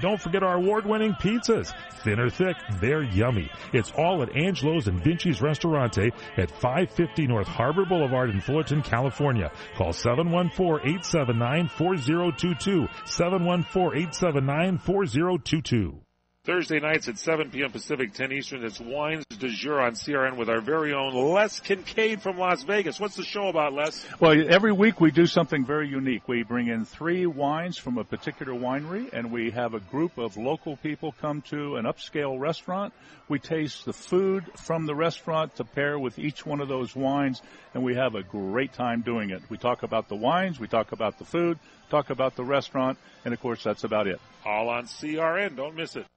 Don't forget our award-winning pizzas. Thin or thick, they're yummy. It's all at Angelo's and Vinci's Ristorante at 550 North Harbor Boulevard in Fullerton, California. Call 714-879-4022. 714-879-4022. Thursday nights at 7 p.m. Pacific, 10 Eastern, it's Wines du Jour on CRN with our very own Les Kincaid from Las Vegas. What's the show about, Les? Well, every week we do something very unique. We bring in 3 wines from a particular winery, and we have a group of local people come to an upscale restaurant. We taste the food from the restaurant to pair with each one of those wines, and we have a great time doing it. We talk about the wines, we talk about the food, talk about the restaurant, and, of course, that's about it. All on CRN. Don't miss it.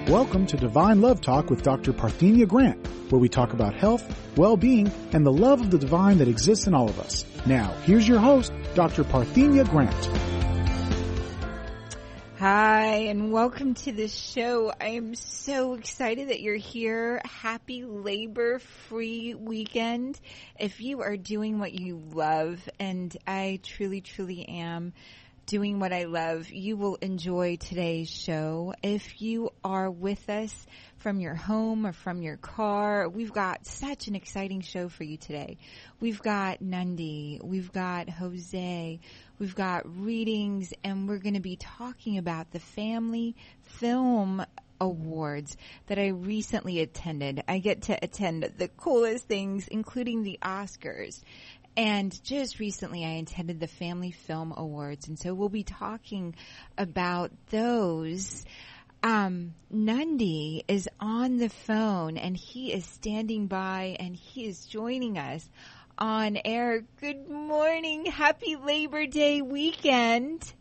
Welcome to Divine Love Talk with Dr. Parthenia Grant, where we talk about health, well-being, and the love of the divine that exists in all of us. Now, here's your host, Dr. Parthenia Grant. Hi, and welcome to the show. I am so excited that you're here. Happy labor-free weekend. If you are doing what you love, and I truly, truly am, doing what I love, you will enjoy today's show. If you are with us from your home or from your car, we've got such an exciting show for you today. We've got Nandi, we've got Jose, we've got readings, and we're going to be talking about the Family Film Awards that I recently attended. I get to attend the coolest things, including the Oscars. And just recently I attended the Family Film Awards, and so we'll be talking about those. Nandi is on the phone, and he is standing by, and he is joining us on air. Good morning. Happy Labor Day weekend.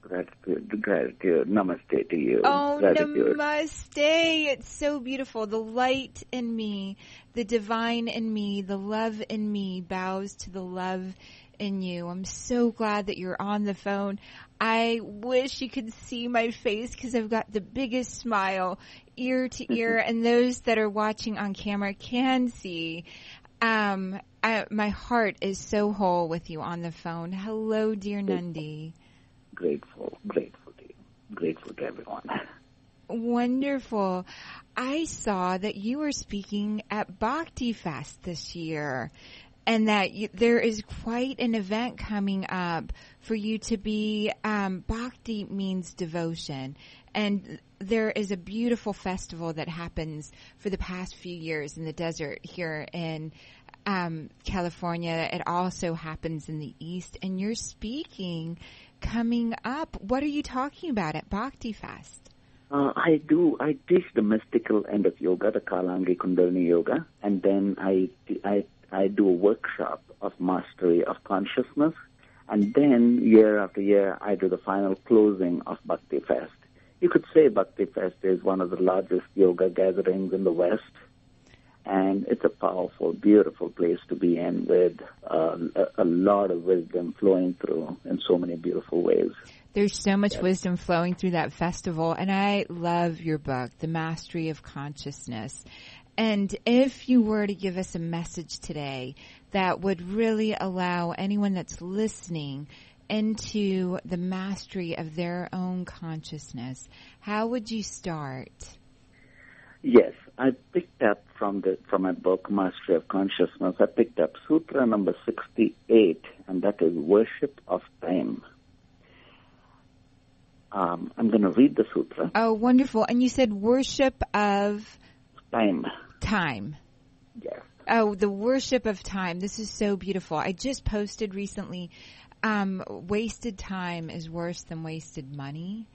Gratitude. Namaste to you. Oh, Gratitude. Namaste. It's so beautiful. The light in me, the divine in me, the love in me bows to the love in you. I'm so glad that you're on the phone. I wish you could see my face because I've got the biggest smile ear to ear, and those that are watching on camera can see. My heart is so whole with you on the phone. Hello, dear Nandi. Grateful to you. Grateful to everyone. Wonderful. I saw that you were speaking at Bhakti Fest this year, and that there is quite an event coming up for you to be, Bhakti means devotion, and there is a beautiful festival that happens for the past few years in the desert here in California. It also happens in the East, and you're speaking coming up. What are you talking about at Bhakti Fest? I teach the mystical end of yoga, the Kalangi Kundalini Yoga, and then I do a workshop of mastery of consciousness, and then year after year I do the final closing of Bhakti Fest. You could say Bhakti Fest is one of the largest yoga gatherings in the West, and it's a powerful, beautiful place to be in with a lot of wisdom flowing through in so many beautiful ways. There's so much wisdom flowing through that festival, and I love your book, The Mastery of Consciousness. And if you were to give us a message today that would really allow anyone that's listening into the mastery of their own consciousness, how would you start? Yes, I picked up from my book, Mastery of Consciousness, I picked up Sutra number 68, and that is Worship of Time. I'm going to read the sutra. Oh, wonderful. And you said worship of... Time. Time. Yes. Oh, the worship of time. This is so beautiful. I just posted recently, wasted time is worse than wasted money.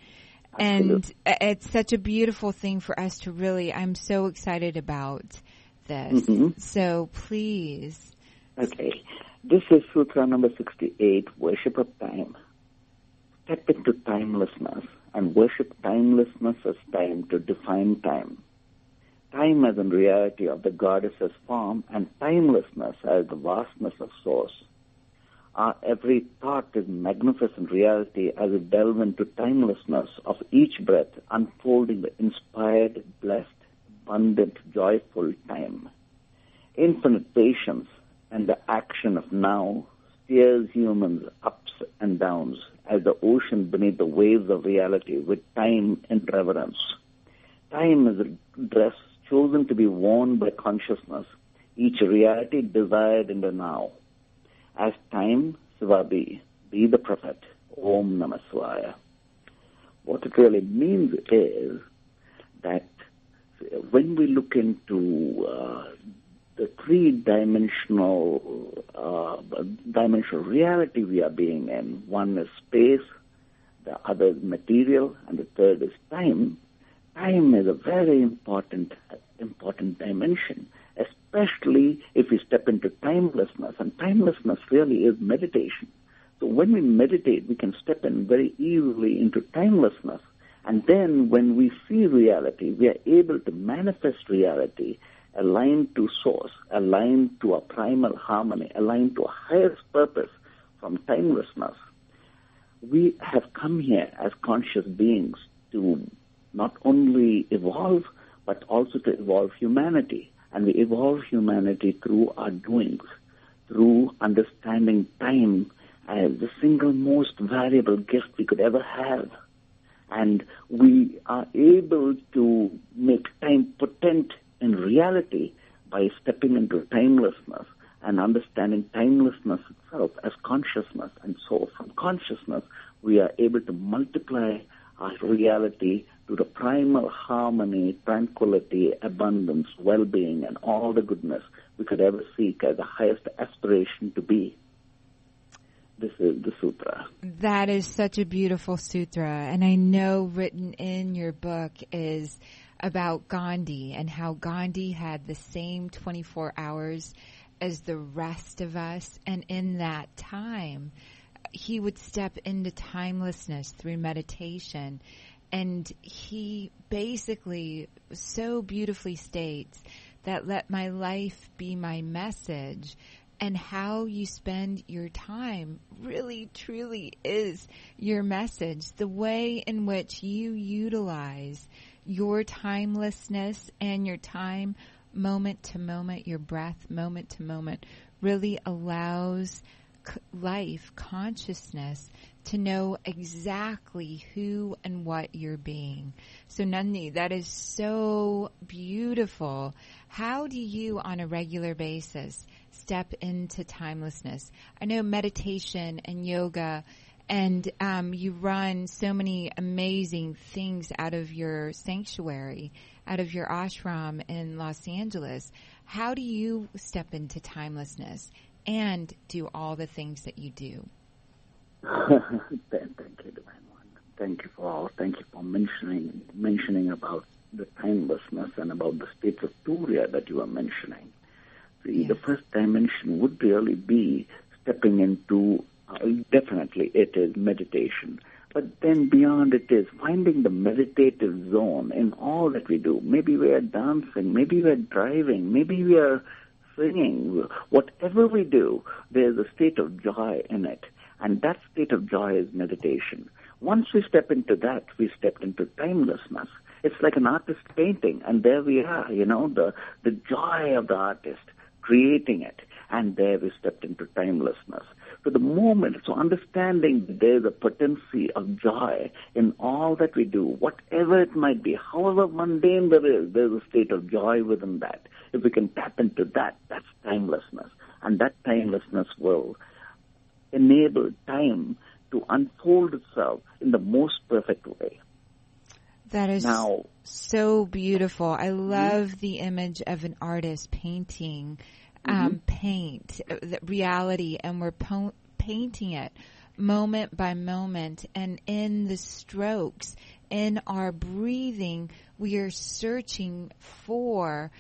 And it's such a beautiful thing for us to really, I'm so excited about this. Mm-hmm. So please. Okay. This is Sutra number 68, Worship of Time. Step into timelessness and worship timelessness as time to define time. Time as in reality of the goddess's form, and timelessness as the vastness of source. Our every thought is magnificent reality as we delve into timelessness of each breath, unfolding the inspired, blessed, abundant, joyful time. Infinite patience and the action of now steers humans ups and downs as the ocean beneath the waves of reality with time in reverence. Time is a dress chosen to be worn by consciousness, each reality desired in the now. As time, Sivabi, be the prophet, Om Namah Shivaya. What it really means is that when we look into the three-dimensional reality we are being in, one is space, the other is material, and the third is time. Time is a very important dimension, especially if we step into timelessness. And timelessness really is meditation. So when we meditate, we can step in very easily into timelessness. And then when we see reality, we are able to manifest reality aligned to source, aligned to a primal harmony, aligned to a highest purpose from timelessness. We have come here as conscious beings to not only evolve, but also to evolve humanity. And we evolve humanity through our doings, through understanding time as the single most valuable gift we could ever have. And we are able to make time potent in reality by stepping into timelessness and understanding timelessness itself as consciousness. And so from consciousness, we are able to multiply our reality to the primal harmony, tranquility, abundance, well-being, and all the goodness we could ever seek as the highest aspiration to be. This is the sutra. That is such a beautiful sutra. And I know written in your book is about Gandhi and how Gandhi had the same 24 hours as the rest of us. And in that time, he would step into timelessness through meditation. And he basically so beautifully states that let my life be my message. And how you spend your time really, truly is your message. The way in which you utilize your timelessness and your time moment to moment, your breath moment to moment, really allows life, consciousness, to know exactly who and what you're being. So Nandini, that is so beautiful. How do you, on a regular basis, step into timelessness? I know meditation and yoga, and you run so many amazing things out of your sanctuary, out of your ashram in Los Angeles. How do you step into timelessness and do all the things that you do? Thank you, Divine One. Thank you for mentioning about the timelessness and about the states of Turiya that you are mentioning. See, The first dimension would really be stepping into, definitely it is meditation. But then beyond it is finding the meditative zone in all that we do. Maybe we are dancing, maybe we are driving, maybe we are singing. Whatever we do, there's a state of joy in it. And that state of joy is meditation. Once we step into that, we step into timelessness. It's like an artist painting, and there we are, the joy of the artist creating it. And there we stepped into timelessness. So understanding there's a potency of joy in all that we do, whatever it might be, however mundane there's a state of joy within that. If we can tap into that, that's timelessness. And that timelessness will enable time to unfold itself in the most perfect way. That is so beautiful. I love the image of an artist painting, paint the reality, and we're painting it moment by moment. And in the strokes, in our breathing, we are searching for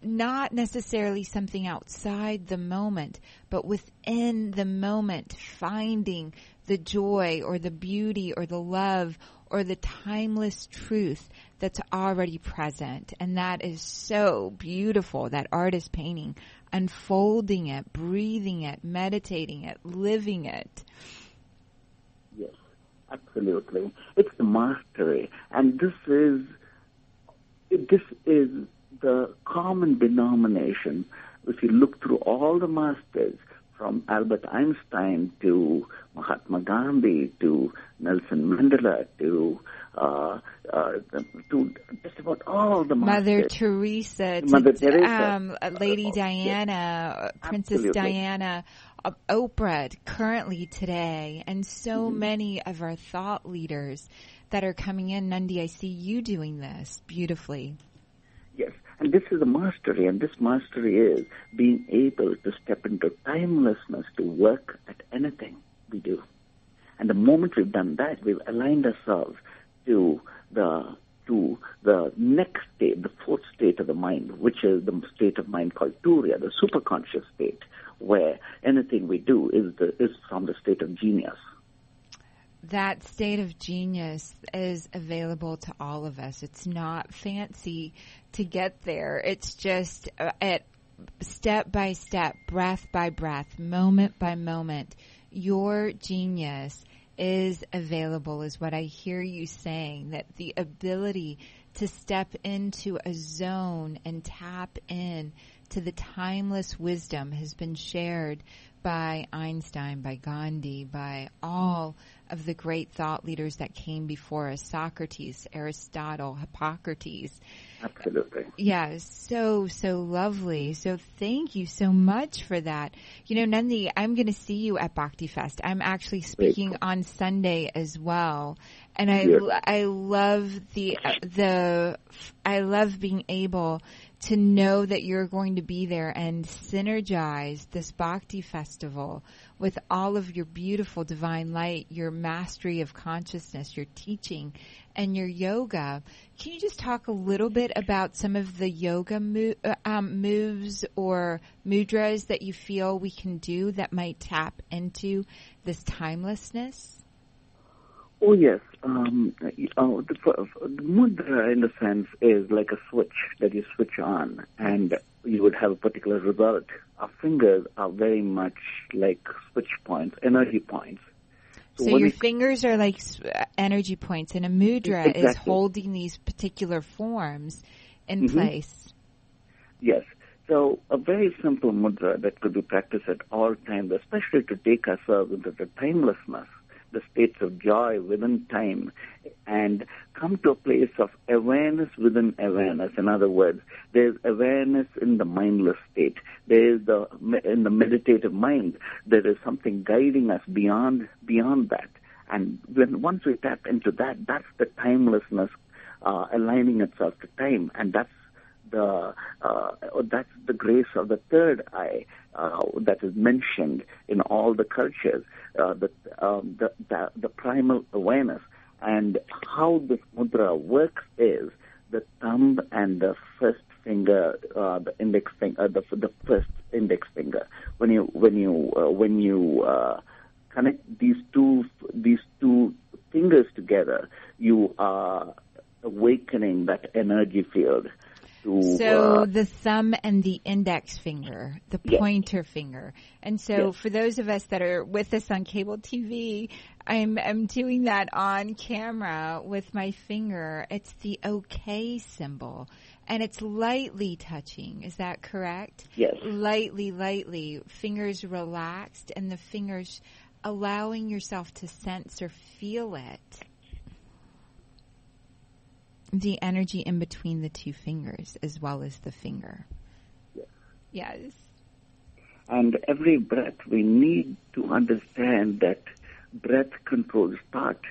not necessarily something outside the moment, but within the moment, finding the joy or the beauty or the love or the timeless truth that's already present. And that is so beautiful, that artist painting, unfolding it, breathing it, meditating it, living it. Yes, absolutely. It's the mastery. And this is the common denomination. If you look through all the masters, from Albert Einstein to Mahatma Gandhi to Nelson Mandela to just about all the Mother masters. Teresa, Mother Teresa, Lady Diana, Princess Absolutely. Diana, Oprah currently today, and so many of our thought leaders that are coming in. Nandi, I see you doing this beautifully. Yes, and this is a mastery, and this mastery is being able to step into timelessness to work at anything we do. And the moment we've done that, we've aligned ourselves to the next state, the fourth state of the mind, which is the state of mind called Turiya, the superconscious state, where anything we do is from the state of genius. That state of genius is available to all of us. It's not fancy to get there. It's just at step by step, breath by breath, moment by moment. Your genius is available, is what I hear you saying, that the ability to step into a zone and tap in to the timeless wisdom has been shared by Einstein, by Gandhi, by all of the great thought leaders that came before us, Socrates, Aristotle, Hippocrates. Absolutely. Yeah, so lovely. So thank you so much for that. You know, Nandi, I'm going to see you at Bhakti Fest. I'm actually speaking on Sunday as well. And I love I love being able to know that you're going to be there and synergize this Bhakti Festival with all of your beautiful divine light, your mastery of consciousness, your teaching, and your yoga. Can you just talk a little bit about some of the yoga moves or mudras that you feel we can do that might tap into this timelessness? Oh, yes. The mudra, in a sense, is like a switch that you switch on, and you would have a particular result. Our fingers are very much like switch points, energy points. So your fingers are like energy points, and a mudra is holding these particular forms in place. Yes. So a very simple mudra that could be practiced at all times, especially to take ourselves into the timelessness, the states of joy within time, and come to a place of awareness within awareness. In other words, there's awareness in the mindless state. There is in the meditative mind, there is something guiding us beyond that. And once we tap into that, that's the timelessness aligning itself to time, and that's the grace of the third eye that is mentioned in all the cultures, the primal awareness. And how this mudra works is the thumb and the first finger, the index finger, the first index finger. When you connect these two fingers together, you are awakening that energy field. So the thumb and the index finger, the pointer finger. And so for those of us that are with us on cable TV, I'm doing that on camera with my finger. It's the OK symbol. And it's lightly touching. Is that correct? Yes. Lightly. Fingers relaxed, and the fingers allowing yourself to sense or feel it. The energy in between the two fingers as well as the finger. Yes. And every breath, we need to understand that breath controls thought.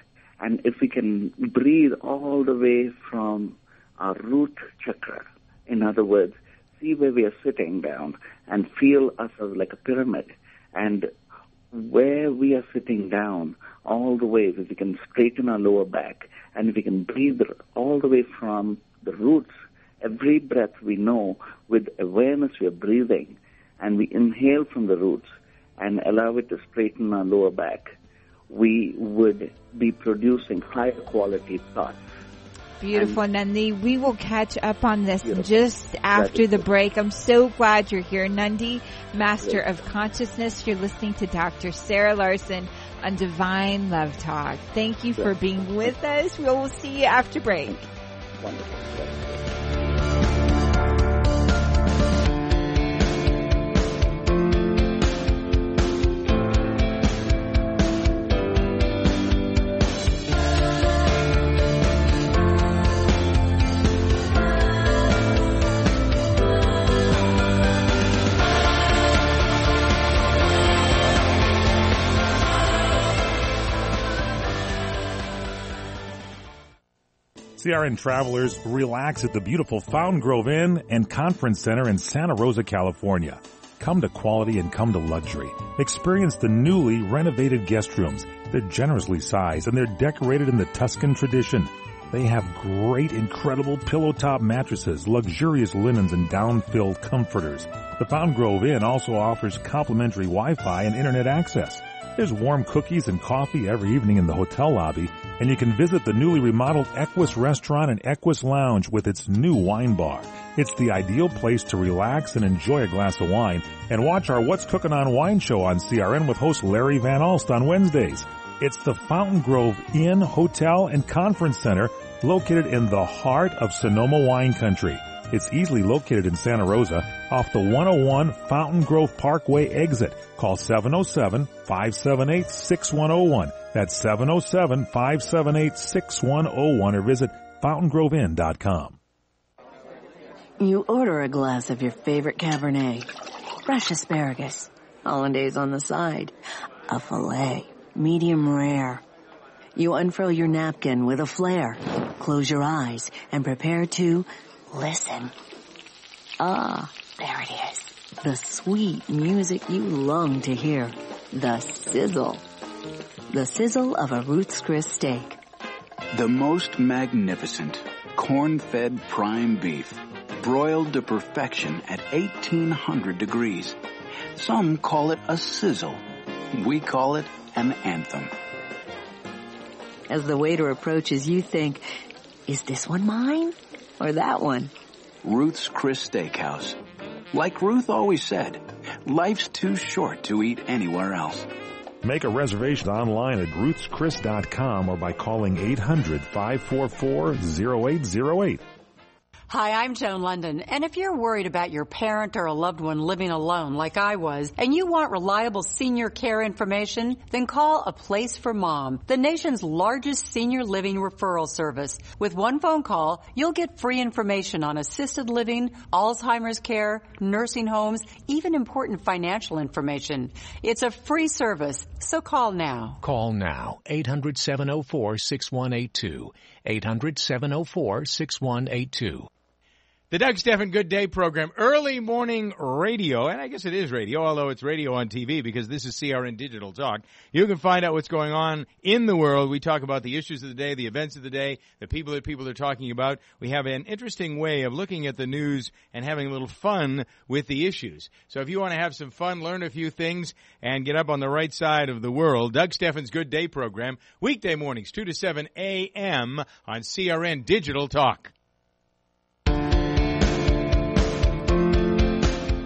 And if we can breathe all the way from our root chakra, in other words, see where we are sitting down and feel ourselves like a pyramid. And where we are sitting down, all the way, if we can straighten our lower back, and if we can breathe all the way from the roots, every breath we know with awareness we are breathing, and we inhale from the roots and allow it to straighten our lower back, we would be producing higher quality thoughts. Beautiful, Nandi. We will catch up on this just after the break. I'm so glad you're here, Nandi, Master of Consciousness. You're listening to Dr. Sarah Larson on Divine Love Talk. Thank you for being with us. We'll see you after break. Wonderful. CRN travelers, relax at the beautiful Fountain Grove Inn and Conference Center in Santa Rosa, California. Come to quality and come to luxury. Experience the newly renovated guest rooms. They're generously sized and they're decorated in the Tuscan tradition. They have great, incredible pillow-top mattresses, luxurious linens, and down-filled comforters. The Fountain Grove Inn also offers complimentary Wi-Fi and internet access. There's warm cookies and coffee every evening in the hotel lobby, and you can visit the newly remodeled Equus Restaurant and Equus Lounge with its new wine bar. It's the ideal place to relax and enjoy a glass of wine and watch our What's Cooking on Wine show on CRN with host Larry Van Alst on Wednesdays. It's the Fountain Grove Inn, Hotel, and Conference Center located in the heart of Sonoma wine country. It's easily located in Santa Rosa off the 101 Fountain Grove Parkway exit. Call 707-578-6101. That's 707-578-6101 or visit fountaingroveinn.com. You order a glass of your favorite Cabernet, fresh asparagus, hollandaise on the side, a filet, medium rare. You unfurl your napkin with a flair, close your eyes, and prepare to listen. Ah, there it is. The sweet music you long to hear. The sizzle. The sizzle of a Ruth's Chris steak. The most magnificent corn-fed prime beef, broiled to perfection at 1800 degrees. Some call it a sizzle. We call it an anthem. As the waiter approaches, you think, is this one mine or that one? Ruth's Chris Steakhouse. Like Ruth always said, life's too short to eat anywhere else. Make a reservation online at ruthschris.com or by calling 800-544-0808. Hi, I'm Joan London, and if you're worried about your parent or a loved one living alone like I was, and you want reliable senior care information, then call A Place for Mom, the nation's largest senior living referral service. With one phone call, you'll get free information on assisted living, Alzheimer's care, nursing homes, even important financial information. It's a free service, so call now. Call now, 800-704-6182, 800-704-6182. The Doug Stephan Good Day program, early morning radio, and I guess it is radio, although it's radio on TV because this is CRN Digital Talk. You can find out what's going on in the world. We talk about the issues of the day, the events of the day, the people that people are talking about. We have an interesting way of looking at the news and having a little fun with the issues. So if you want to have some fun, learn a few things, and get up on the right side of the world, Doug Stephan's Good Day program, weekday mornings, 2 to 7 a.m. on CRN Digital Talk.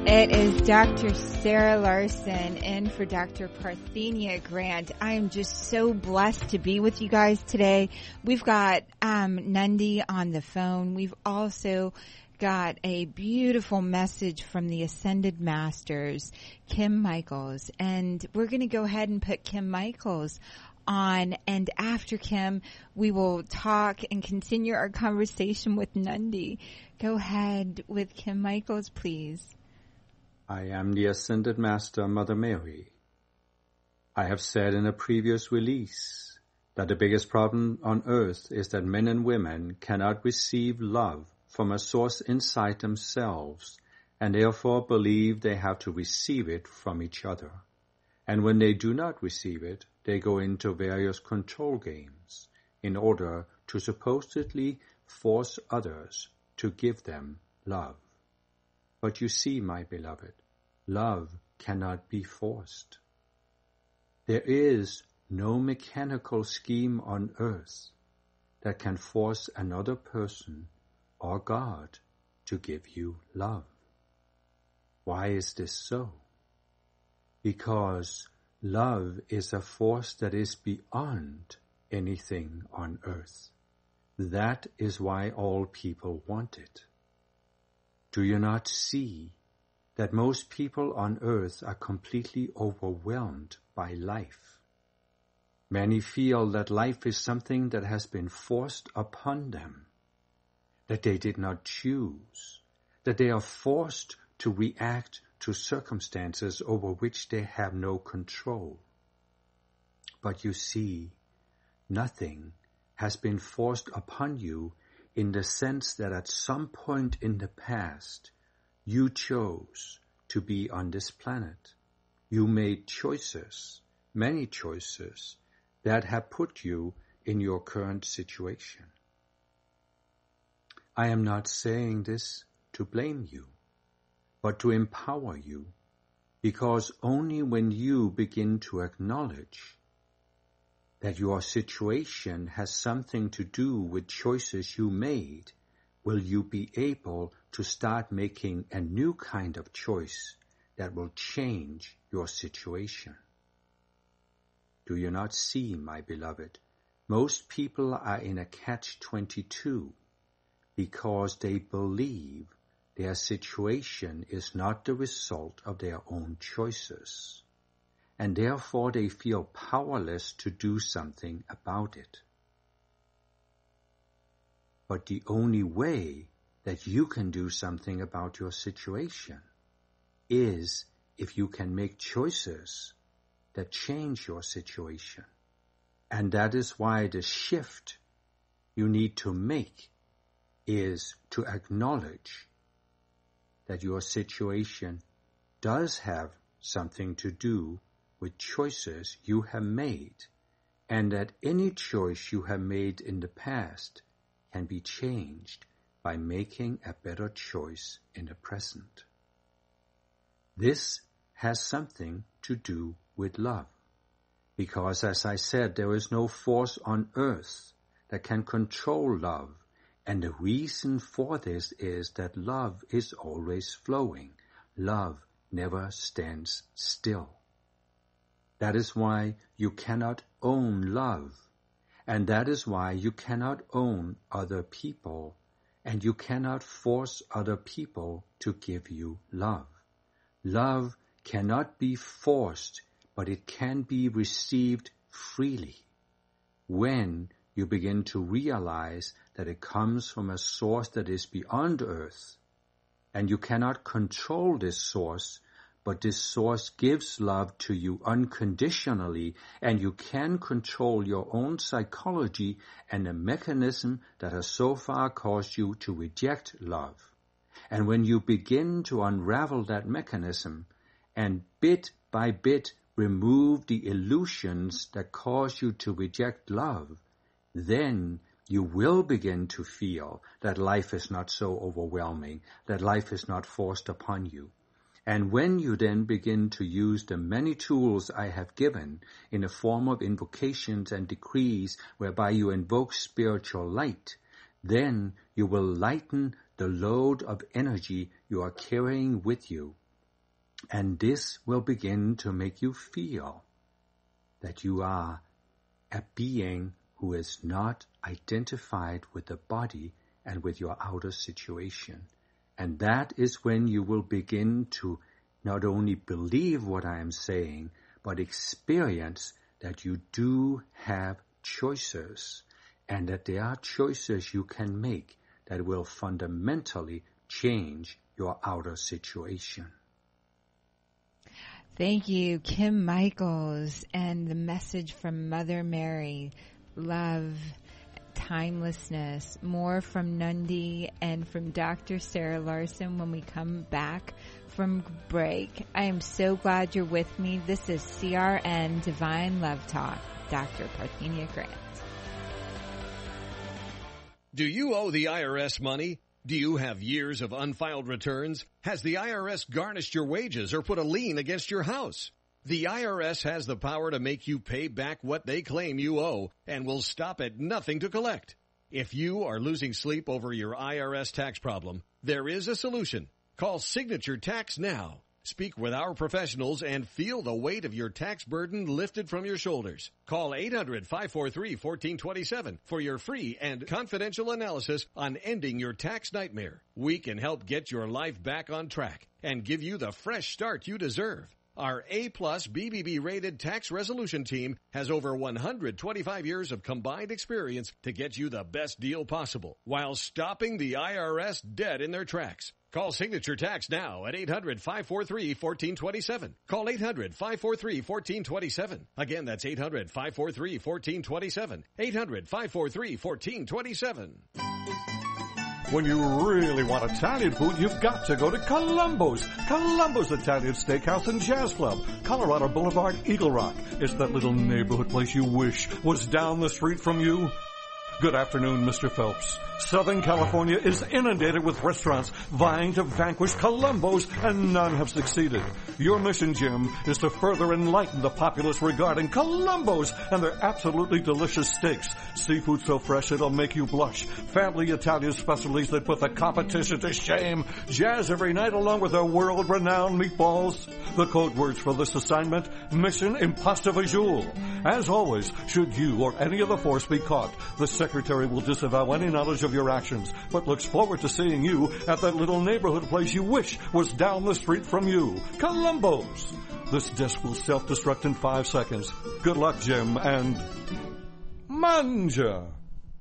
It is Dr. Sarah Larson in for Dr. Parthenia Grant. I am just so blessed to be with you guys today. We've got Nundy on the phone. We've also got a beautiful message from the Ascended Masters, Kim Michaels. And we're going to go ahead and put Kim Michaels on, and after Kim, we will talk and continue our conversation with Nundy. Go ahead with Kim Michaels, please. I am the Ascended Master, Mother Mary. I have said in a previous release that the biggest problem on earth is that men and women cannot receive love from a source inside themselves and therefore believe they have to receive it from each other. And when they do not receive it, they go into various control games in order to supposedly force others to give them love. But you see, my beloved, love cannot be forced. There is no mechanical scheme on earth that can force another person or God to give you love. Why is this so? Because love is a force that is beyond anything on earth. That is why all people want it. Do you not see that most people on earth are completely overwhelmed by life? Many feel that life is something that has been forced upon them, that they did not choose, that they are forced to react to circumstances over which they have no control. But you see, nothing has been forced upon you in the sense that at some point in the past, you chose to be on this planet. You made choices, many choices, that have put you in your current situation. I am not saying this to blame you, but to empower you, because only when you begin to acknowledge that your situation has something to do with choices you made, will you be able to start making a new kind of choice that will change your situation. Do you not see, my beloved? Most people are in a catch-22 because they believe their situation is not the result of their own choices, and therefore they feel powerless to do something about it. But the only way that you can do something about your situation is if you can make choices that change your situation. And that is why the shift you need to make is to acknowledge that your situation does have something to do with choices you have made, and that any choice you have made in the past can be changed by making a better choice in the present. This has something to do with love, because as I said, there is no force on earth that can control love, and the reason for this is that love is always flowing. Love never stands still. That is why you cannot own love, and that is why you cannot own other people, and you cannot force other people to give you love. Love cannot be forced, but it can be received freely when you begin to realize that it comes from a source that is beyond earth, and you cannot control this source, but this source gives love to you unconditionally, and you can control your own psychology and the mechanism that has so far caused you to reject love. And when you begin to unravel that mechanism and bit by bit remove the illusions that cause you to reject love, then you will begin to feel that life is not so overwhelming, that life is not forced upon you. And when you then begin to use the many tools I have given in the form of invocations and decrees whereby you invoke spiritual light, then you will lighten the load of energy you are carrying with you. And this will begin to make you feel that you are a being who is not identified with the body and with your outer situation. And that is when you will begin to not only believe what I am saying, but experience that you do have choices, and that there are choices you can make that will fundamentally change your outer situation. Thank you, Kim Michaels, and the message from Mother Mary, love, timelessness. More from Nundy and from Dr. Sarah Larson when we come back from break. I am so glad you're with me. This is CRN Divine Love Talk, Dr. Parthenia Grant. Do you owe the IRS money? Do you have years of unfiled returns? Has the IRS garnished your wages or put a lien against your house? The IRS has the power to make you pay back what they claim you owe and will stop at nothing to collect. If you are losing sleep over your IRS tax problem, there is a solution. Call Signature Tax now. Speak with our professionals and feel the weight of your tax burden lifted from your shoulders. Call 800-543-1427 for your free and confidential analysis on ending your tax nightmare. We can help get your life back on track and give you the fresh start you deserve. Our A-plus BBB rated tax resolution team has over 125 years of combined experience to get you the best deal possible while stopping the IRS dead in their tracks. Call Signature Tax now at 800-543-1427. Call 800-543-1427. Again, that's 800-543-1427. 800-543-1427. When you really want Italian food, you've got to go to Columbo's. Columbo's Italian Steakhouse and Jazz Club, Colorado Boulevard, Eagle Rock. It's that little neighborhood place you wish was down the street from you. Good afternoon, Mr. Phelps. Southern California is inundated with restaurants vying to vanquish Columbo's, and none have succeeded. Your mission, Jim, is to further enlighten the populace regarding Columbo's and their absolutely delicious steaks. Seafood so fresh it'll make you blush. Family Italian specialties that put the competition to shame. Jazz every night along with their world-renowned meatballs. The code words for this assignment, Mission Impasta Visual. As always, should you or any of the force be caught, the Secretary will disavow any knowledge of your actions, but looks forward to seeing you at that little neighborhood place you wish was down the street from you. Columbo's. This disc will self-destruct in 5 seconds. Good luck, Jim, and manja.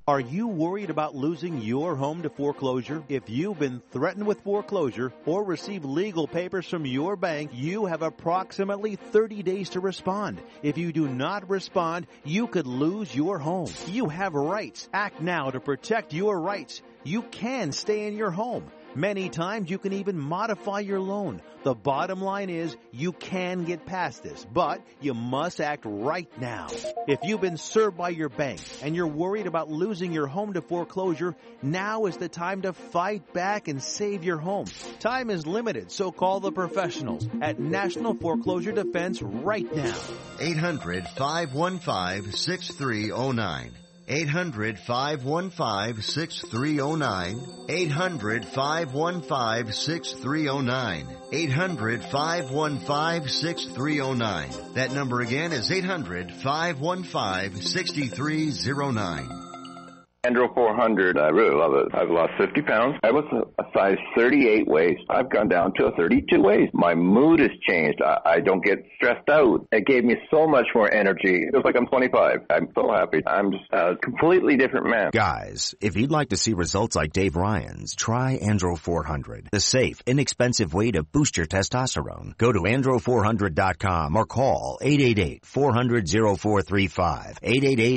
Are you worried about losing your home to foreclosure? If you've been threatened with foreclosure or received legal papers from your bank, you have approximately 30 days to respond. If you do not respond, you could lose your home. You have rights. Act now to protect your rights. You can stay in your home. Many times you can even modify your loan. The bottom line is you can get past this, but you must act right now. If you've been served by your bank and you're worried about losing your home to foreclosure, now is the time to fight back and save your home. Time is limited, so call the professionals at National Foreclosure Defense right now. 800-515-6309. 800-515-6309. 800-515-6309. 800-515-6309. That number again is 800-515-6309. Andro 400, I really love it. I've lost 50 pounds. I was a size 38 waist. I've gone down to a 32 waist. My mood has changed. I don't get stressed out. It gave me so much more energy. It was like I'm 25. I'm so happy. I'm just a completely different man. Guys, if you'd like to see results like Dave Ryan's, try Andro 400. The safe, inexpensive way to boost your testosterone. Go to andro400.com or call 888-400-0435.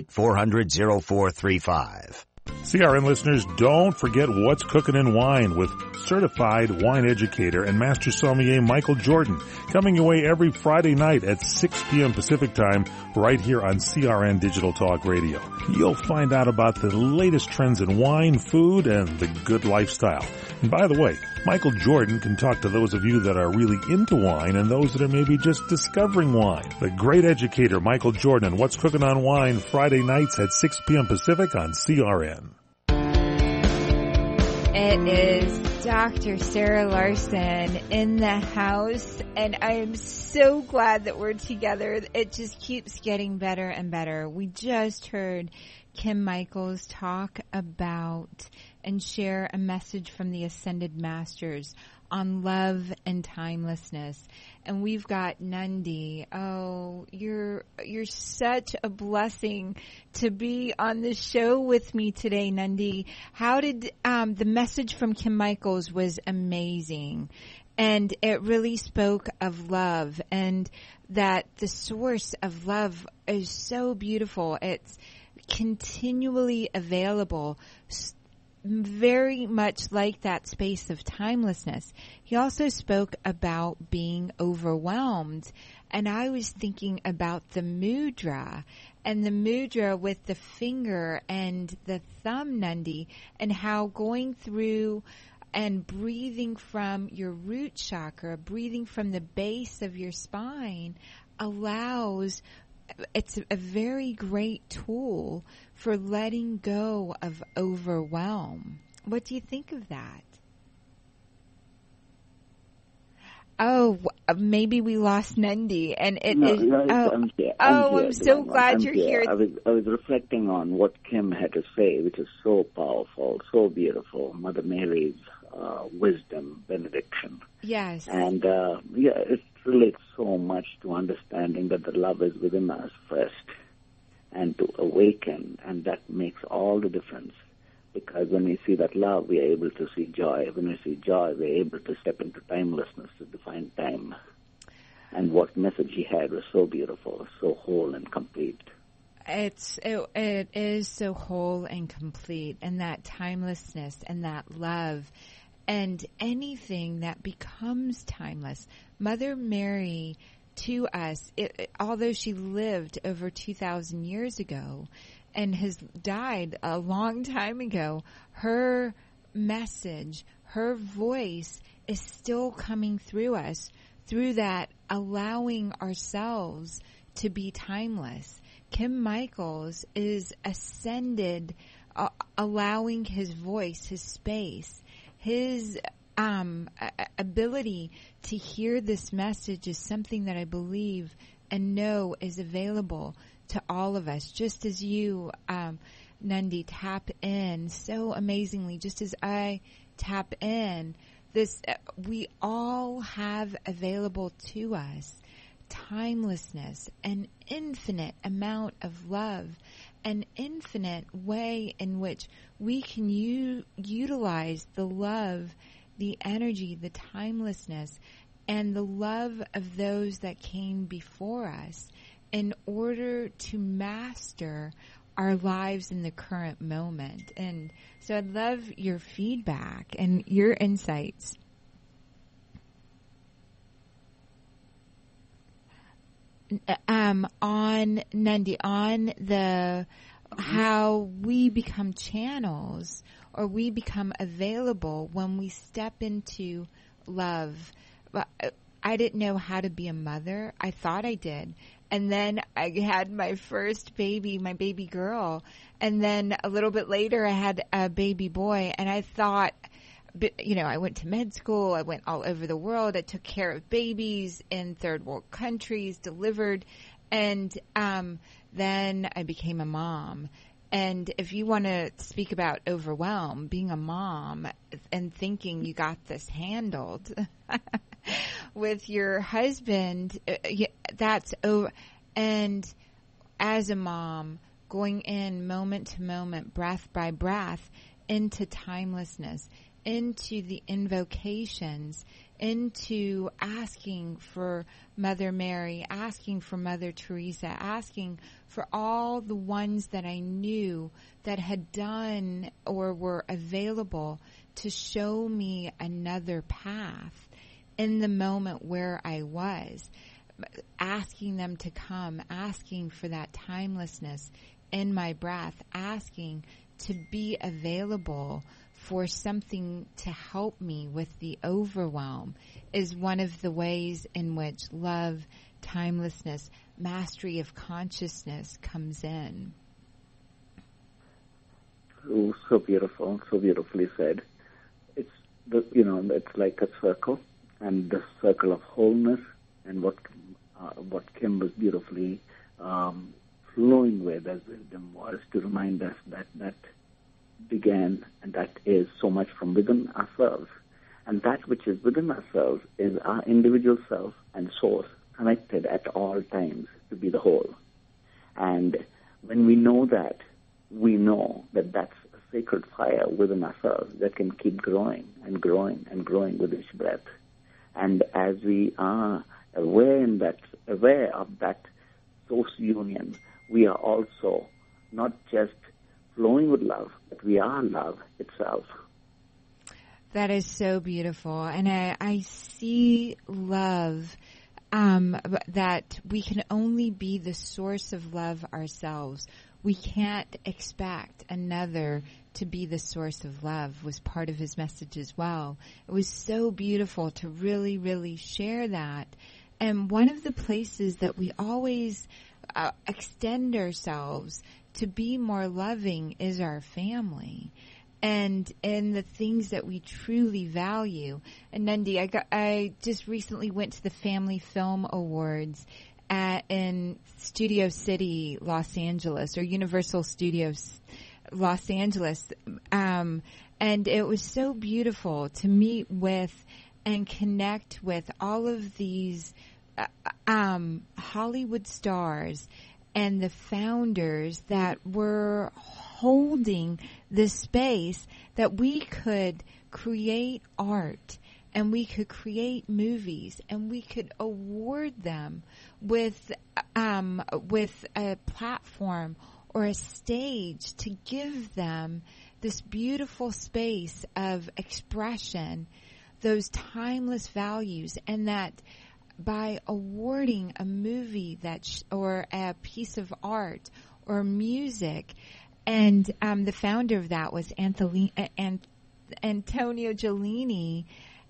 888-400-0435. CRN listeners, don't forget What's Cooking in Wine with certified wine educator and master sommelier Michael Jordan, coming your way every Friday night at 6 p.m. Pacific Time right here on CRN Digital Talk Radio. You'll find out about the latest trends in wine, food, and the good lifestyle. And by the way, Michael Jordan can talk to those of you that are really into wine and those that are maybe just discovering wine. The great educator Michael Jordan, What's Cooking on Wine, Friday nights at 6 p.m. Pacific on CRN. It is Dr. Sarah Larson in the house, and I am so glad that we're together. It just keeps getting better and better. We just heard Kim Michaels talk about and share a message from the Ascended Masters on love and timelessness. And we've got Nandi. Oh, you're such a blessing to be on the show with me today, Nandi. How did the message from Kim Michaels was amazing. And it really spoke of love, and that the source of love is so beautiful. It's continually available, very much like that space of timelessness. He also spoke about being overwhelmed, and I was thinking about the mudra, and the mudra with the finger and the thumb, Nandi, and how going through and breathing from your root chakra, breathing from the base of your spine allows, it's a very great tool for letting go of overwhelm. What do you think of that? Oh, maybe we lost Nandi, and it no, is. No, I'm here. I'm so glad you're here. I was reflecting on what Kim had to say, which is so powerful, so beautiful. Mother Mary's wisdom, benediction. Yes. And it relates so much to understanding that the love is within us first, and to awaken, and that makes all the difference. Because when we see that love, we are able to see joy. When we see joy, we are able to step into timelessness, to define time. And what message he had was so beautiful, so whole and complete. It is so whole and complete, and that timelessness and that love and anything that becomes timeless. Mother Mary, to us, although she lived over 2,000 years ago and has died a long time ago, her message, her voice is still coming through us, through that allowing ourselves to be timeless. Kim Michaels is ascended, allowing his voice, his space, his ability to hear this message is something that I believe and know is available to all of us. Just as you, Nandi, tap in so amazingly, just as I tap in, this we all have available to us timelessness, an infinite amount of love, an infinite way in which we can utilize the love, the energy, the timelessness, and the love of those that came before us in order to master our lives in the current moment. And so I'd love your feedback and your insights. On Nandi, on the how we become channels or we become available when we step into love. I didn't know how to be a mother. I thought I did. And then I had my first baby, my baby girl. And then a little bit later I had a baby boy. And I thought, you know, I went to med school. I went all over the world. I took care of babies in third world countries, delivered. And then I became a mom. And if you want to speak about overwhelm, being a mom and thinking you got this handled with your husband, that's over. And as a mom, going in moment to moment, breath by breath, into timelessness, into the invocations, into asking for Mother Mary, asking for Mother Teresa, asking for all the ones that I knew that had done or were available to show me another path in the moment where I was, asking them to come, asking for that timelessness in my breath, asking to be available for something to help me with the overwhelm is one of the ways in which love, timelessness, mastery of consciousness comes in. Oh, so beautiful, so beautifully said. It's it's like a circle, and the circle of wholeness, and what Kim was beautifully flowing with as wisdom was to remind us that began, and that is so much from within ourselves. And that which is within ourselves is our individual self and source connected at all times to be the whole. And when we know that, we know that that's a sacred fire within ourselves that can keep growing and growing and growing with each breath. And as we are aware of that source union, we are also not just flowing with love, but we are love itself. That is so beautiful. And I see love, that we can only be the source of love ourselves. We can't expect another to be the source of love, was part of his message as well. It was so beautiful to really, really share that. And one of the places that we always extend ourselves to be more loving is our family. And the things that we truly value. And Nandi, I just recently went to the Family Film Awards in Studio City, Los Angeles, or Universal Studios, Los Angeles. And it was so beautiful to meet with and connect with all of these Hollywood stars and the founders that were holding this space that we could create art and we could create movies and we could award them with with a platform or a stage to give them this beautiful space of expression, those timeless values, and that by awarding a movie or a piece of art or music, and the founder of that was Antonio Giolini,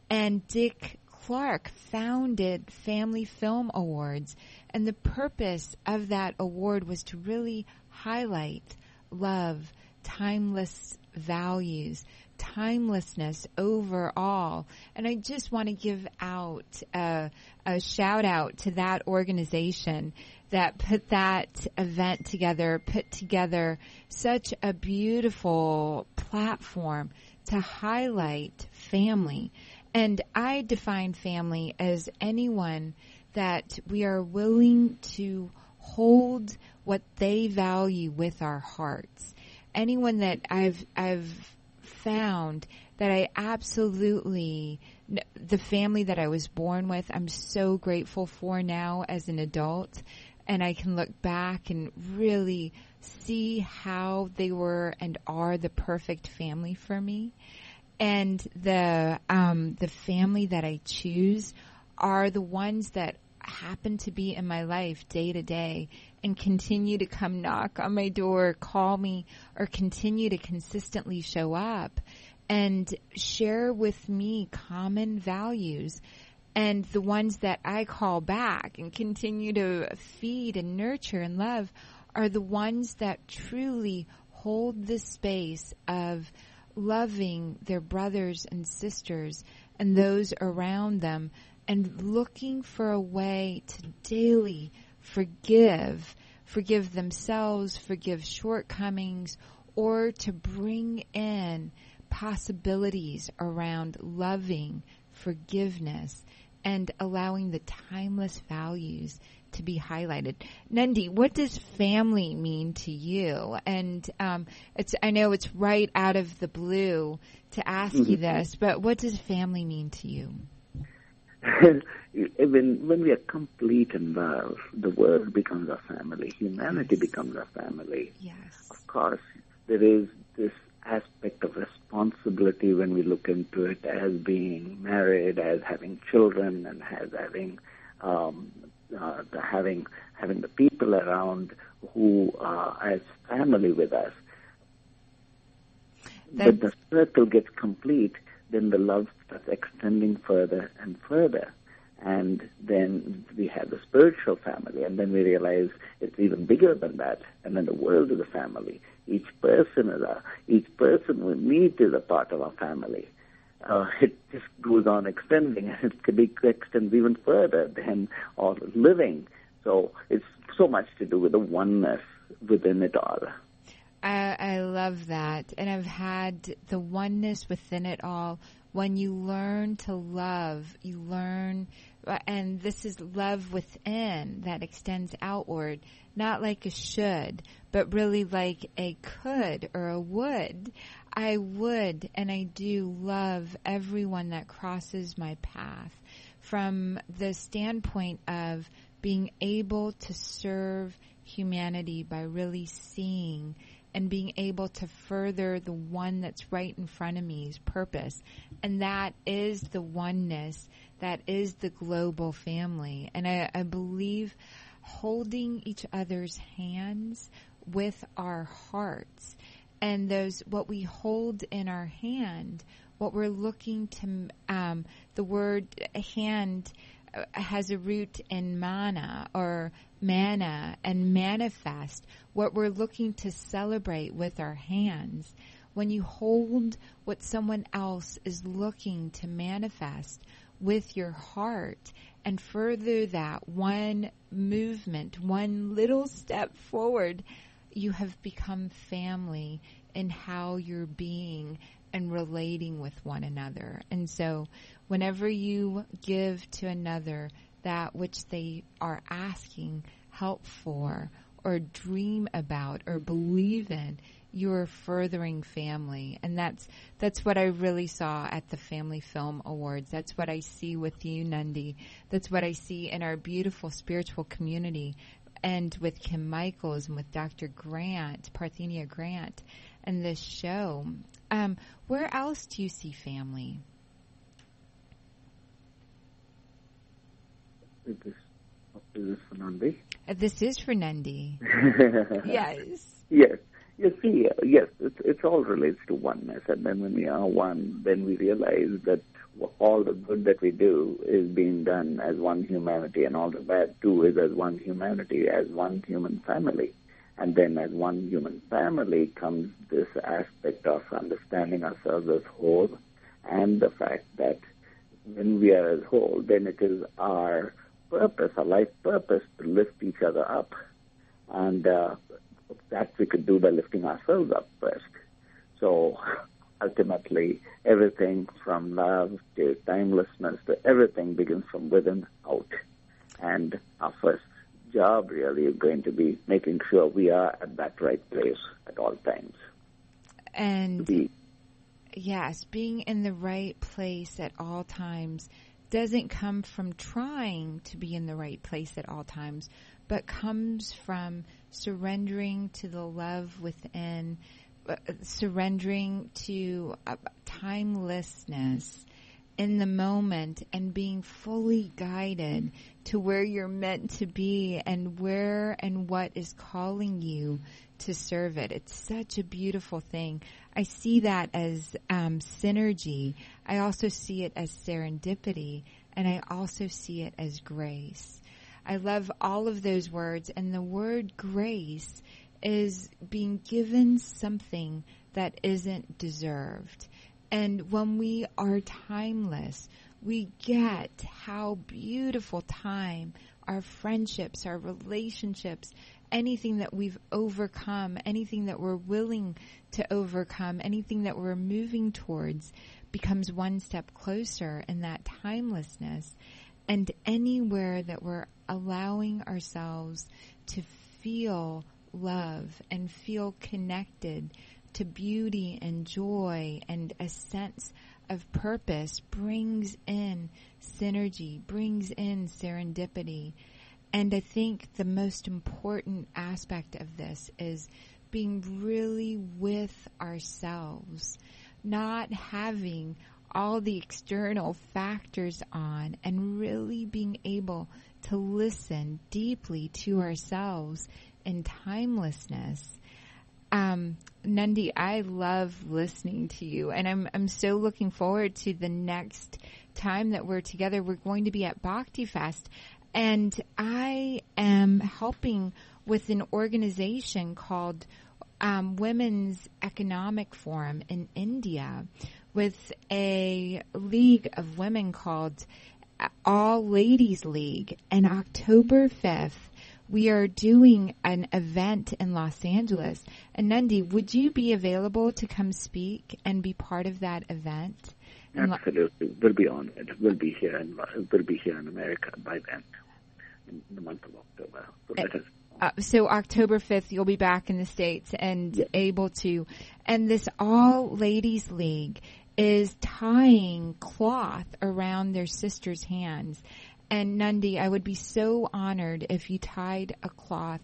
and Dick Clark founded Family Film Awards, and the purpose of that award was to really highlight love, timeless values, timelessness overall. And I just want to give out a shout out to that organization that put that event together, put together such a beautiful platform to highlight family. And I define family as anyone that we are willing to hold what they value with our hearts. Anyone that I've found that I absolutely, the family that I was born with, I'm so grateful for now as an adult, and I can look back and really see how they were and are the perfect family for me. And the family that I choose are the ones that happen to be in my life day to day and continue to come knock on my door, call me, or continue to consistently show up and share with me common values. And the ones that I call back and continue to feed and nurture and love are the ones that truly hold the space of loving their brothers and sisters and those around them, and looking for a way to daily forgive themselves, forgive shortcomings, or to bring in possibilities around loving forgiveness and allowing the timeless values to be highlighted. Nandi, what does family mean to you? And I know it's right out of the blue to ask you this, but what does family mean to you? When we are complete in love, the world becomes our family. Humanity becomes our family. Yes. Of course, there is this aspect of responsibility when we look into it as being married, as having children, and as having the people around who are as family with us. But the circle gets complete, then the love starts extending further and further. And then we have the spiritual family, and then we realize it's even bigger than that. And then the world is a family. Each person we meet is a part of our family. It just goes on extending, and it extends even further than all living. So it's so much to do with the oneness within it all. I love that. And I've had the oneness within it all. When you learn to love, you learn, and this is love within that extends outward, not like a should, but really like a could or a would. I would and I do love everyone that crosses my path from the standpoint of being able to serve humanity by really seeing and being able to further the one that's right in front of me's purpose. And that is the oneness, that is the global family. And I believe holding each other's hands with our hearts, and what we hold in our hand, what we're looking to, the word hand has a root in mana and manifest, what we're looking to celebrate with our hands. When you hold what someone else is looking to manifest with your heart and further that one movement, one little step forward, you have become family in how you're being and relating with one another. And so whenever you give to another that which they are asking help for or dream about or believe in, you're furthering family. And that's what I really saw at the Family Film Awards. That's what I see with you, Nandi. That's what I see in our beautiful spiritual community. and with Kim Michaels and with Dr. Grant, Parthenia Grant, and this show. Where else do you see family? Is this for Nandi? This is for Nandi. Yes. Yes. You see, yes, it all relates to oneness. And then when we are one, then we realize that all the good that we do is being done as one humanity, and all the bad too is as one humanity, as one human family. And then as one human family comes this aspect of understanding ourselves as whole, and the fact that when we are as whole, then it is our purpose, our life purpose, to lift each other up. And that we could do by lifting ourselves up first. So ultimately, everything from love to timelessness to everything begins from within out. And our first job really is going to be making sure we are at that right place at all times. And yes, being in the right place at all times doesn't come from trying to be in the right place at all times, but comes from surrendering to the love within, surrendering to timelessness in the moment, and being fully guided to where you're meant to be and where and what is calling you to serve it. It's such a beautiful thing. I see that as synergy. I also see it as serendipity, and I also see it as grace. I love all of those words, and the word grace is being given something that isn't deserved. And when we are timeless, we get how beautiful time, our friendships, our relationships, anything that we've overcome, anything that we're willing to overcome, anything that we're moving towards becomes one step closer in that timelessness. And anywhere that we're allowing ourselves to feel love and feel connected to beauty and joy and a sense of purpose brings in synergy, brings in serendipity. And I think the most important aspect of this is being really with ourselves, not having all the external factors on, and really being able to listen deeply to ourselves in timelessness. Nandi, I love listening to you, and I'm so looking forward to the next time that we're together. We're going to be at Bhakti Fest, and I am helping with an organization called Women's Economic Forum in India, with a league of women called All Ladies League. And October 5th, we are doing an event in Los Angeles. And Nandi, would you be available to come speak and be part of that event? Absolutely. We'll be on it. We'll be here in America by then, in the month of October. So let us. So October 5th, you'll be back in the States and able to. And this All Ladies League is tying cloth around their sisters' hands. And Nandi, I would be so honored if you tied a cloth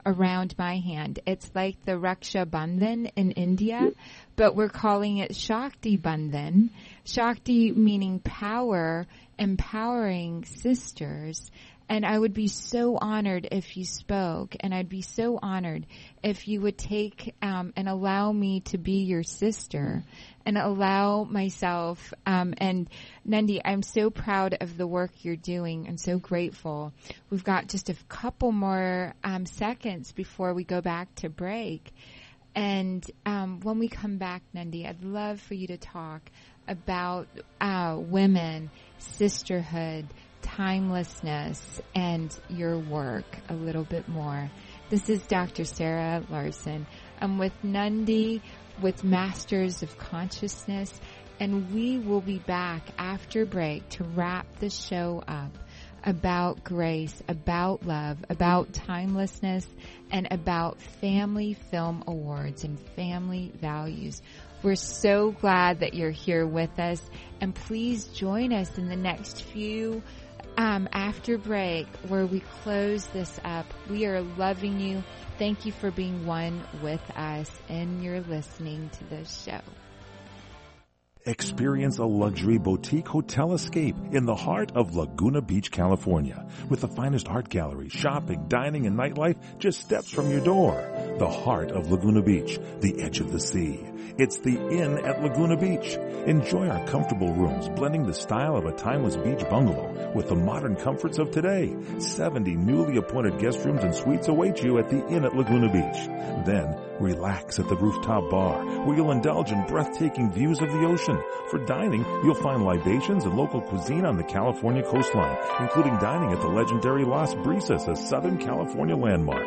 around my hand. It's like the Raksha Bandhan in India, but we're calling it Shakti Bandhan. Shakti meaning power, empowering sisters. And I would be so honored if you spoke, and I'd be so honored if you would take and allow me to be your sister, and allow myself, and Nandi, I'm so proud of the work you're doing. I'm so grateful. We've got just a couple more seconds before we go back to break. And when we come back, Nandi, I'd love for you to talk about women, sisterhood, timelessness, and your work a little bit more. This is Dr. Sarah Larson. I'm with Nandi, with Masters of Consciousness, and we will be back after break to wrap the show up about grace, about love, about timelessness, and about Family Film Awards and family values. We're so glad that you're here with us, and please join us in the next few after break, where we close this up. We are loving you. Thank you for being one with us, and you're listening to this show. Experience a luxury boutique hotel escape in the heart of Laguna Beach, California, with the finest art gallery, shopping, dining, and nightlife just steps from your door. The heart of Laguna Beach, the edge of the sea. It's the Inn at Laguna Beach. Enjoy our comfortable rooms, blending the style of a timeless beach bungalow with the modern comforts of today. 70 newly appointed guest rooms and suites await you at the Inn at Laguna Beach. Then, relax at the rooftop bar, where you'll indulge in breathtaking views of the ocean. For dining, you'll find libations and local cuisine on the California coastline, including dining at the legendary Las Brisas, a Southern California landmark.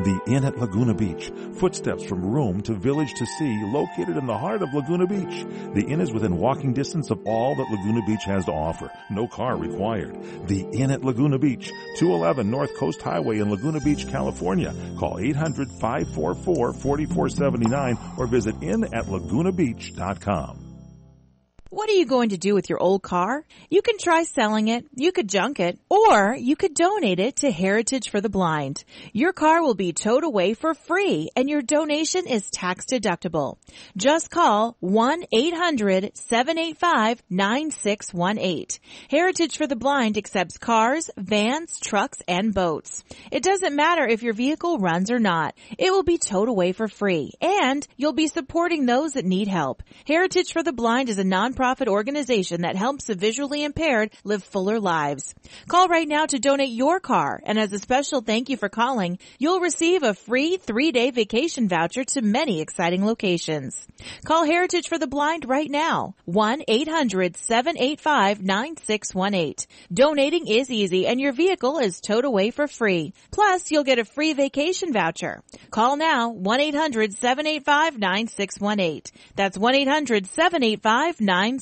The Inn at Laguna Beach, footsteps from room to village to sea, located in the heart of Laguna Beach. The Inn is within walking distance of all that Laguna Beach has to offer. No car required. The Inn at Laguna Beach, 211 North Coast Highway in Laguna Beach, California. Call 800-544-4479 or visit inatlagunabeach.com. What are you going to do with your old car? You can try selling it, you could junk it, or you could donate it to Heritage for the Blind. Your car will be towed away for free, and your donation is tax deductible. Just call 1-800-785-9618. Heritage for the Blind accepts cars, vans, trucks, and boats. It doesn't matter if your vehicle runs or not. It will be towed away for free, and you'll be supporting those that need help. Heritage for the Blind is a nonprofit organization that helps the visually impaired live fuller lives. Call right now to donate your car, and as a special thank you for calling, you'll receive a free 3-day vacation voucher to many exciting locations. Call Heritage for the Blind right now, 1-800-785-9618. Donating is easy, and your vehicle is towed away for free. Plus, you'll get a free vacation voucher. Call now, 1-800-785-9618. That's 1-800-785-9618.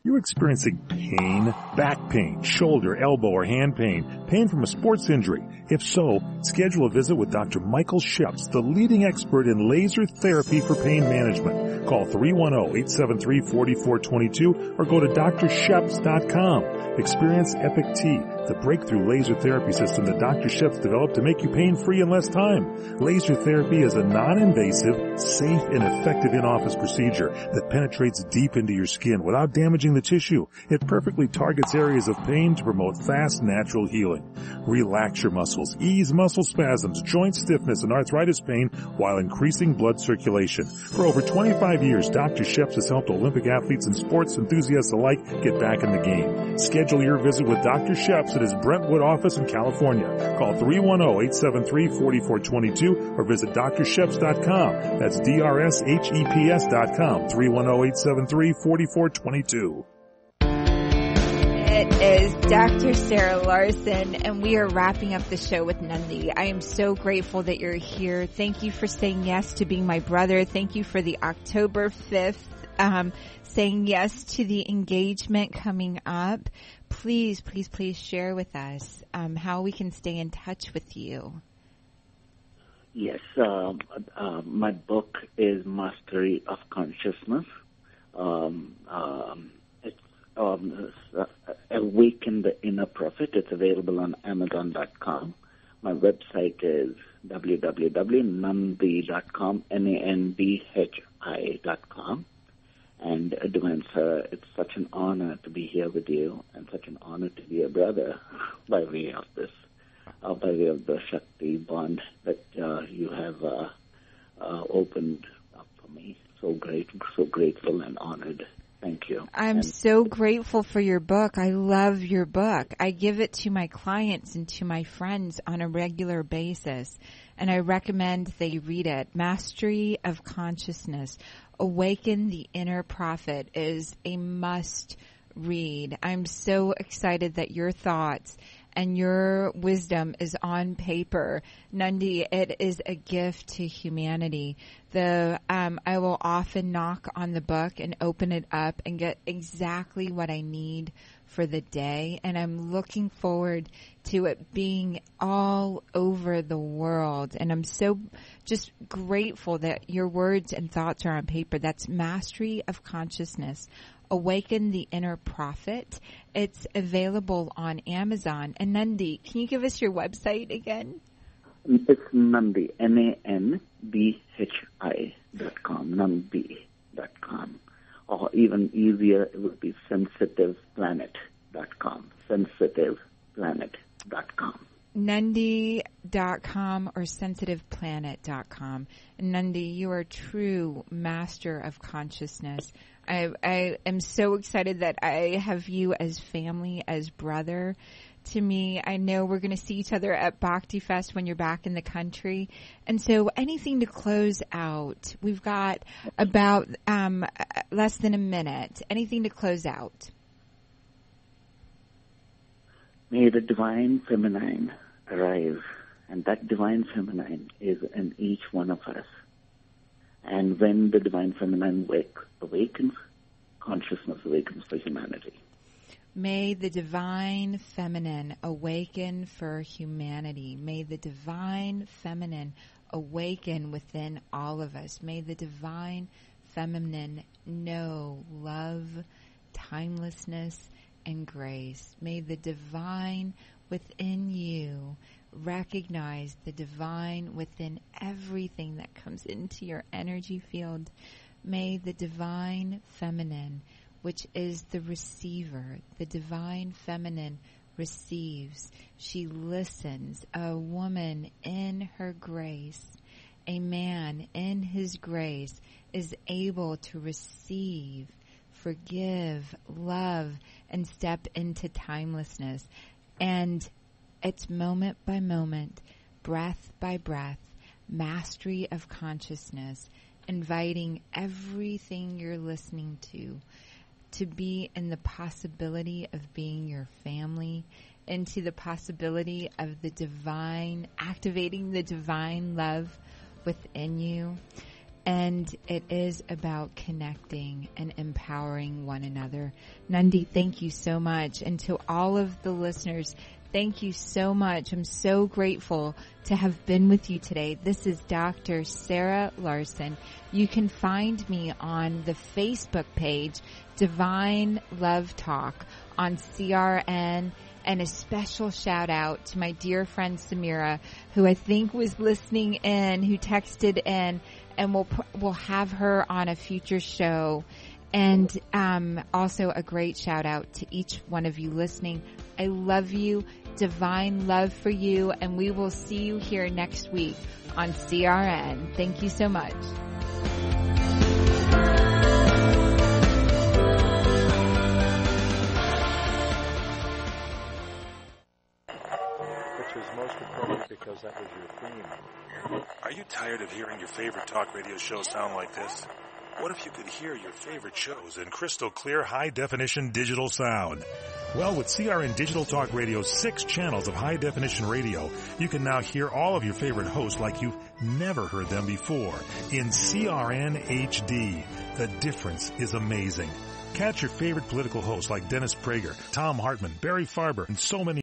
You're experiencing pain, back pain, shoulder, elbow, or hand pain, pain from a sports injury. If so, schedule a visit with Dr. Michael Sheps, the leading expert in laser therapy for pain management. Call 310-873-4422 or go to drsheps.com. Experience Epic T, the breakthrough laser therapy system that Dr. Sheps developed to make you pain-free in less time. Laser therapy is a non-invasive, safe, and effective in-office procedure that penetrates deep into your skin without damaging the tissue. It perfectly targets areas of pain to promote fast, natural healing. Relax your muscles, ease muscle spasms, joint stiffness, and arthritis pain while increasing blood circulation. For over 25 years, Dr. Sheps has helped Olympic athletes and sports enthusiasts alike get back in the game. Schedule your visit with Dr. Sheps at his Brentwood office in California. Call 310-873-4422 or visit drsheps.com. That's DRSHEPS.com, 310-873-4422. It is Dr. Sarah Larson, and we are wrapping up the show with Nandi. I am so grateful that you're here. Thank you for saying yes to being my brother. Thank you for the October 5th, saying yes to the engagement coming up. Please, please, please share with us how we can stay in touch with you. Yes, my book is Mastery of Consciousness. It's Awaken the Inner Prophet. It's available on Amazon.com. My website is www.nandhi.com, NANDHI.com. And Divine Sir, it's such an honor to be here with you, and such an honor to be a brother by way of this, by way of the Shakti bond that you have opened up for me. So grateful and honored. Thank you. I'm so grateful for your book. I love your book. I give it to my clients and to my friends on a regular basis, and I recommend they read it. Mastery of Consciousness, Awaken the Inner Prophet is a must read. I'm so excited that your thoughts and your wisdom is on paper. Nandi, it is a gift to humanity. I will often knock on the book and open it up and get exactly what I need for the day. And I'm looking forward to it being all over the world. And I'm so just grateful that your words and thoughts are on paper. That's Mastery of Consciousness, Awaken the Inner Prophet. It's available on Amazon. And Nandi, can you give us your website again? It's Nandi, NANDHI.com, Nandi.com. Or even easier, it would be sensitiveplanet.com, sensitiveplanet.com. Nandi.com or sensitiveplanet.com. Nandi, you are a true master of consciousness. I am so excited that I have you as family, as brother to me. I know we're going to see each other at Bhakti Fest when you're back in the country. And so anything to close out? We've got about less than a minute. Anything to close out? May the divine feminine arise, and that divine feminine is in each one of us. And when the divine feminine awakens, consciousness awakens for humanity. May the divine feminine awaken for humanity. May the divine feminine awaken within all of us. May the divine feminine know love, timelessness, and grace. May the divine within you recognize the divine within everything that comes into your energy field. May the divine feminine, which is the receiver, the divine feminine receives. She listens. A woman in her grace, a man in his grace is able to receive, forgive, love, and step into timelessness. And it's moment by moment, breath by breath, mastery of consciousness, inviting everything you're listening to be in the possibility of being your family, into the possibility of the divine, activating the divine love within you. And it is about connecting and empowering one another. Nandi, thank you so much. And to all of the listeners, thank you so much. I'm so grateful to have been with you today. This is Dr. Sarah Larson. You can find me on the Facebook page, Divine Love Talk, on CRN. And a special shout out to my dear friend Samira, who I think was listening in, who texted in, and we'll have her on a future show. And also a great shout out to each one of you listening. I love you. Divine love for you. And we will see you here next week on CRN. Thank you so much. Which was most appropriate because that was your theme. Are you tired of hearing your favorite talk radio shows sound like this? What if you could hear your favorite shows in crystal clear, high-definition digital sound? Well, with CRN Digital Talk Radio's 6 channels of high-definition radio, you can now hear all of your favorite hosts like you've never heard them before in CRN HD. The difference is amazing. Catch your favorite political hosts like Dennis Prager, Tom Hartman, Barry Farber, and so many